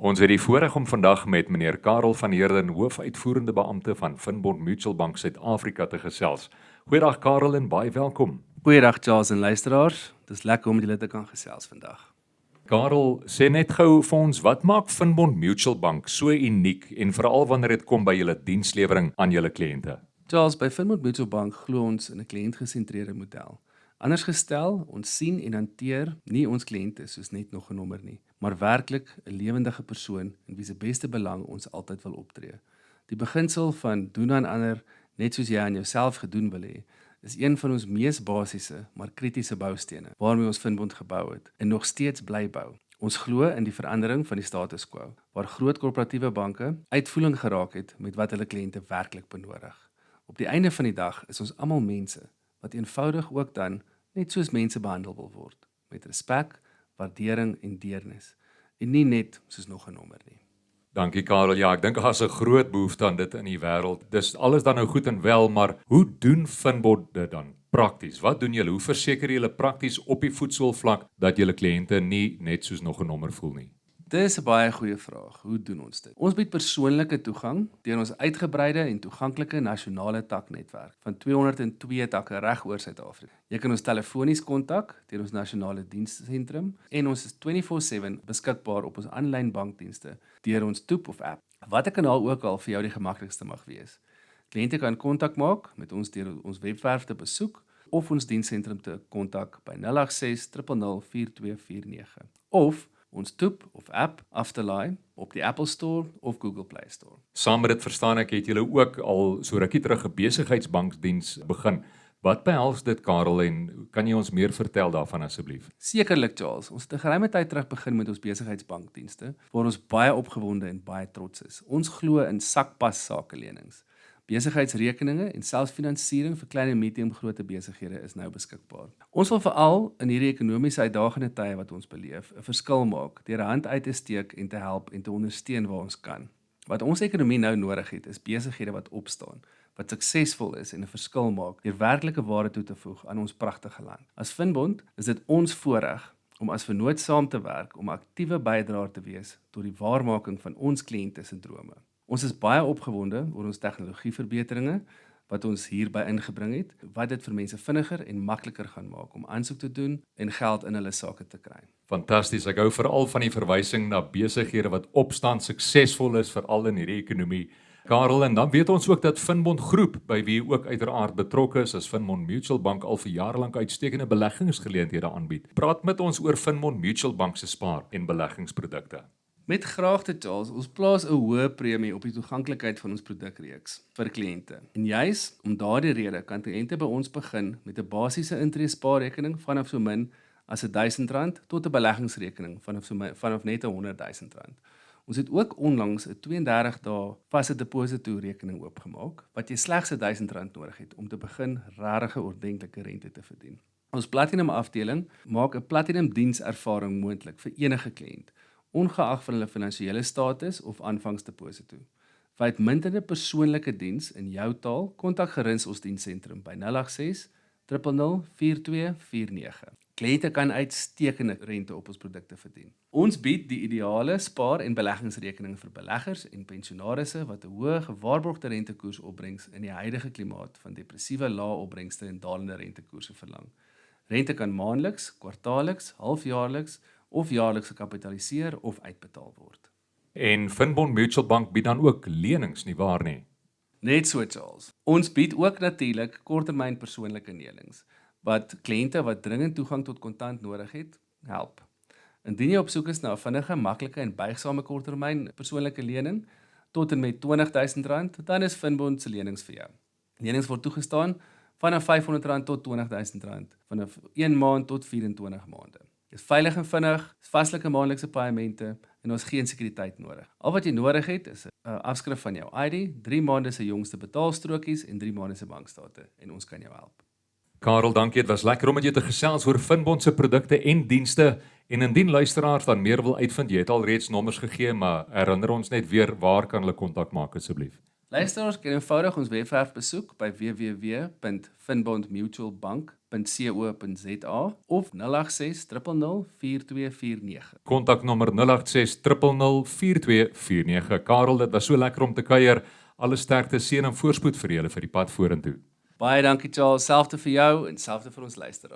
Ons het die voorreg om vandag met meneer Karel van Heerden, hoofuitvoerende beampte van Finbond Mutual Bank Suid-Afrika te gesels. Goeiedag Karel en baie welkom. Goeiedag Charles en luisteraars. Dit is lekker om julle te kan gesels vandag. Karel, sê net gou vir ons, wat maak Finbond Mutual Bank so uniek en veral wanneer dit kom by julle dienslewering aan julle kliënte? Charles, by Finbond Mutual Bank glo ons in 'n kliëntgesentreerde model. Anders gestel, ons sien en hanteer nie ons kliënte soos net nog 'n nommer nie, maar werklik 'n lewendige persoon in wie se beste belang ons altyd wil optree. Die beginsel van doen aan ander net soos jy aan jouself gedoen wil hê, is een van ons mees basiese, maar kritiese boustene waarmee ons Finbond gebou het en nog steeds bly bou. Ons glo in die verandering van die status quo, waar groot korporatiewe banke uitvoering geraak het met wat hulle kliënte werklik benodig. Op die einde van die dag is ons almal mense wat eenvoudig ook dan net soos mense behandel wil word, met respek, waardering en deernis, en nie net soos nog 'n nommer nie. Dankie Karel, ja, ek dink daar's 'n groot behoefte aan dit in die wêreld. Dis alles dan nou goed en wel, maar hoe doen Finbond dit dan prakties? Wat doen julle? Hoe verseker julle prakties op die voetsoolvlak dat julle kliënte nie net soos nog 'n nommer voel nie? Dis 'n baie goeie vraag. Hoe doen ons dit? Ons bied persoonlike toegang deur ons uitgebreide en toeganklike nasionale taknetwerk van 202 takke reg oor Suid-Afrika. Jy kan ons telefonies kontak deur ons nasionale diensentrum en ons is 24/7 beskikbaar op ons aanlyn bankdienste deur ons toep of app. Watter kanaal ook al vir jou die gemaklikste mag wees. Kliënte kan kontak maak met ons deur ons webwerf te besoek of ons diensentrum te kontak by 086 000 4249 of ons toep of app af te laai op die Apple Store of Google Play Store. Saam met dit verstaan ek het julle ook al so rukkie terug 'n besigheidsbankdiens begin. Wat behels dit Karel en kan jy ons meer vertel daarvan asseblief? Sekerlik Charles, ons het 'n geruime tyd terug begin met ons besigheidsbankdienste waar ons baie opgewonde en baie trots is. Ons glo in sakpas sakelenings. Besigheidsrekeninge en selfs finansiering vir klein en medium-grote besighede is nou beskikbaar. Ons wil veral in hierdie ekonomiese uitdagende tye wat ons beleef, 'n verskil maak deur 'n hand uit te steek en te help en te ondersteun waar ons kan. Wat ons ekonomie nou nodig het, is besighede wat opstaan, wat suksesvol is en 'n verskil maak deur werklike waarde toe te voeg aan ons pragtige land. As Finbond is dit ons voorreg om as vennoot saam te werk om 'n aktiewe bydraer te wees tot die waarmaking van ons kliënte se drome. Ons is baie opgewonde oor ons tegnologieverbeteringe wat ons hierby ingebring het, wat dit vir mense vinniger en makliker gaan maak om aansoek te doen en geld in hulle sake te kry. Fantasties, ek hou veral van die verwysing na besighede wat opstaan, suksesvol is veral in hierdie ekonomie. Karel, en dan weet ons ook dat Finbond Groep, by wie ook uiteraard betrokke is as Finbond Mutual Bank al vir jare lank uitstekende beleggingsgeleenthede aanbied. Praat met ons oor Finbond Mutual Bank se spaar- en beleggingsprodukte. Met graagte Charles, ons plaas 'n hoë premie op die toeganklikheid van ons produkreeks vir kliënte. En juis om daardie rede kan kliënte by ons begin met 'n basiese intree-spaarrekening vanaf so min as R1000 tot 'n beleggingsrekening vanaf net R100,000. Ons het ook onlangs 'n 32 dae vaste depositorekening oopgemaak wat jy slegs R1000 nodig het om te begin regtig 'n ordentlike rente te verdien. Ons Platinum afdeling maak 'n Platinum dienservaring moontlik vir enige kliënt, ongeag van hulle finansiële status of aanvangsdeposito. Vir uitmuntende persoonlike diens in jou taal, kontak gerus ons diensentrum by 086 000 4249. Kliënte kan uitstekende rente op ons produkte verdien. Ons bied die ideale spaar- en beleggingsrekening vir beleggers en pensionaarsse wat 'n hoë gewaarborgde rentekoers opbrengs in die huidige klimaat van depressiewe lae opbrengste en dalende rentekoerse verlang. Rente kan maandeliks, kwartaalliks, halfjaarliks of jaarliks gekapitaliseer of uitbetaal word. En Finbond Mutual Bank bied dan ook lenings, nie waar nie? Net so Charles. Ons bied ook natuurlik korttermyn persoonlike lenings wat kliënte wat dringend toegang tot kontant nodig het, help. Indien jy op soek is na 'n vinnige, maklike en buigsame korttermyn persoonlike lening tot en met R20,000, dan is Finbond se lenings vir jou. Lenings word toegestaan vanaf R500 tot R20,000, vanaf 1 maand tot 24 maande. Dit is veilig en vinnig, vaslike maandelikse paemente en ons geen sekuriteit nodig. Al wat jy nodig het is 'n afskrif van jou ID, 3 maande se jongste betaalstrokies en 3 maande se bankstate en ons kan jou help. Karel, dankie. Dit was lekker om met jou te gesels oor Finbond se produkte en dienste. En indien luisteraars dan meer wil uitvind, jy het al reeds nommers gegee, maar herinner ons net weer waar kan hulle kontak maak asseblief? Luisteraars kan eenvoudig ons webwerf besoek by www.finbondmutualbank.co.za of 086 000 4249. Kontaknommer 086 000 4249. Karel, dit was so lekker om te kuier. Alle sterkte, seën en voorspoed vir julle vir die pad vorentoe. Baie dankie Charles, selfde vir jou en selfde vir ons luisteraars.